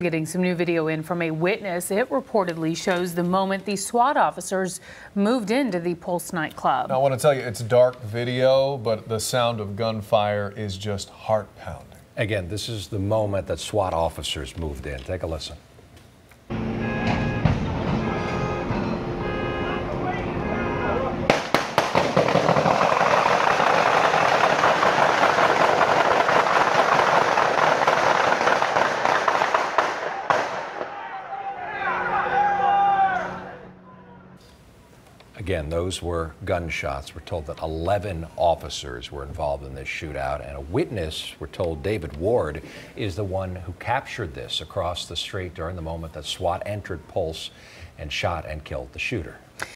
Getting some new video in from a witness. It reportedly shows the moment the SWAT officers moved into the Pulse nightclub. Now, I want to tell you, it's dark video, but the sound of gunfire is just heart-pounding. Again, this is the moment that SWAT officers moved in. Take a listen. Again, those were gunshots. We're told that 11 officers were involved in this shootout, and a witness, we're told David Ward, is the one who captured this across the street during the moment that SWAT entered Pulse and shot and killed the shooter.